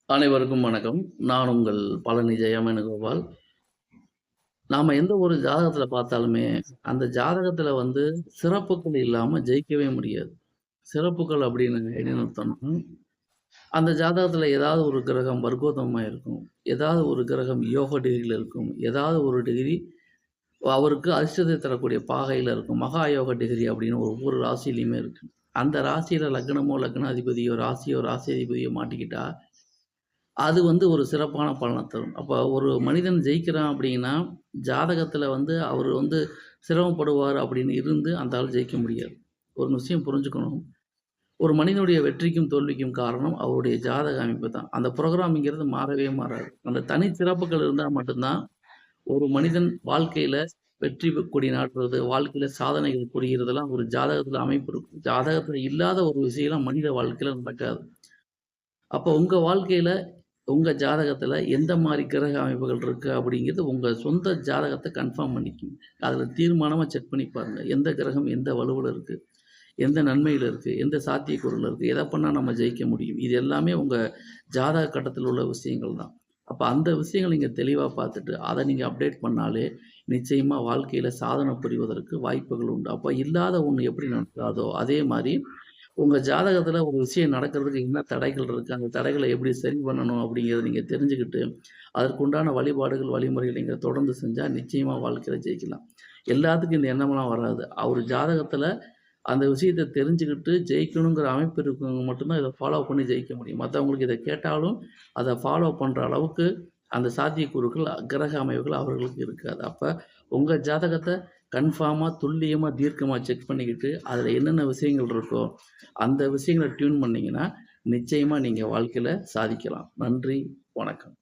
அனைவருக்கும் வணக்கம். நான் உங்கள் பழனி ஜெயவேணுகோபால். நாம எந்த ஒரு ஜாதகத்துல பார்த்தாலுமே, அந்த ஜாதகத்துல சிறப்புகள் இல்லாம ஜெயிக்கவே முடியாது. சிறப்புகள் அப்படின்னு என்ன அர்த்தம்னா, அந்த ஜாதகத்துல ஏதாவது ஒரு கிரகம் வர்க்கோத்தமமா இருக்கும். ஏதாவது ஒரு கிரகம் யோக டிகிரில இருக்கும். ஏதாவது ஒரு டிகிரி அவருக்கு அதிர்ஷ்டத்தை தரக்கூடிய பாகையில இருக்கும். மகா யோக டிகிரி அப்படின்னு ஒவ்வொரு ராசியிலயுமே இருக்கு. அந்த ராசியில லக்னமோ, லக்னாதிபதியோ, ராசியோ, ராசி அதிபதியோ மாட்டிக்கிட்டா அது ஒரு சிறப்பான பலன தரும். அப்ப ஒரு மனிதன் ஜெயிக்கிறான் அப்படின்னா, ஜாதகத்துல அவரு சிரமப்படுவார் அப்படின்னு இருந்து அந்த ஆள் ஜெயிக்க முடியாது. ஒரு விஷயம் புரிஞ்சுக்கணும். ஒரு மனிதனுடைய வெற்றிக்கும், தோல்விக்கும் காரணம் அவருடைய ஜாதக அமைப்பு தான். அந்த புரோகிராம்ங்கிறது மாறவே மாறாது. அந்த தனி சிறப்புகள் இருந்தா மட்டும் தான், ஒரு மனிதன் வாழ்க்கையில வெற்றி கொடி நாட்டுறது, வாழ்க்கையில சாதனைகள் புரிகிறதெல்லாம் ஒரு ஜாதகத்துல அமைப்பு இருக்கும். ஜாதகத்துல இல்லாத ஒரு விஷயம்லாம் மனித வாழ்க்கையில நடக்காது. அப்போ உங்க வாழ்க்கையில உங்க ஜாதகத்துல எந்த மாரி கிரக அமைப்புகள் இருக்கு அப்படிங்கிறது உங்க சொந்த ஜாதகத்த கன்ஃபார்ம் பண்ணிக்கங்க. அதுல தீர்மானமா செக் பண்ணி பாருங்க. எந்த கிரகம் எந்த வலுவுல இருக்கு? எந்த நன்மையில இருக்கு? எந்த சாத்தியக்கூறுல இருக்கு? எத பண்ணா நம்ம ஜெயிக்க முடியும்? இது எல்லாமே உங்க ஜாதக கட்டத்துல உள்ள விஷயங்கள் தான். அப்ப அந்த விஷயங்கள நீங்க தெளிவா பார்த்துட்டு, அத நீங்க அப்டேட் பண்ணாலே, நிச்சயமா வாழ்க்கையில சாதனை புரிவதற்கு வாய்ப்புகள் உண்டு. அப்ப இல்லாத ஒண்ணு எப்படி நடக்காதோ, அதே மாரி உங்க ஜாதகத்துல ஒரு விஷயம் நடக்கிறதுக்கு என்ன தடைகள் இருக்கு? அந்த தடைகள எப்படி சரி பண்ணணும்? அப்படிங்கிறத நீங்க தெரிஞ்சுக்கிட்டு, அதற்குண்டான வழிபாடுகள், வழிமுறைகள் நீங்க தொடர்ந்து செஞ்சா நிச்சயமா வாழ்க்கையில ஜெயிக்கலாம். எல்லாத்துக்கும் இந்த எண்ணம்லாம் வராது. அவரு ஜாதகத்துல அந்த விஷயத்த தெரிஞ்சுக்கிட்டு ஜெயிக்கணுங்கிற அமைப்பு இருக்கவங்க மட்டும் தான் இத ஃபாலோ பண்ணி ஜெயிக்க முடியும். மத்தவங்களுக்கு இத கேட்டாலும், அத ஃபாலோ பண்ற அளவுக்கு அந்த சாத்தியக்கூறுகள், கிரக அமைவுகள் அவர்களுக்கு இருக்காது. அப்ப உங்க ஜாதகத்த கன்ஃபார்மா, துல்லியமா, தீர்க்கமா செக் பண்ணிக்கிட்டு, அதுல என்னென்ன விஷயங்கள் இருக்கோ, அந்த விஷயங்கள டியூன் பண்ணீங்கன்னா, நிச்சயமா நீங்க வாழ்க்கையில சாதிக்கலாம். நன்றி, வணக்கம்.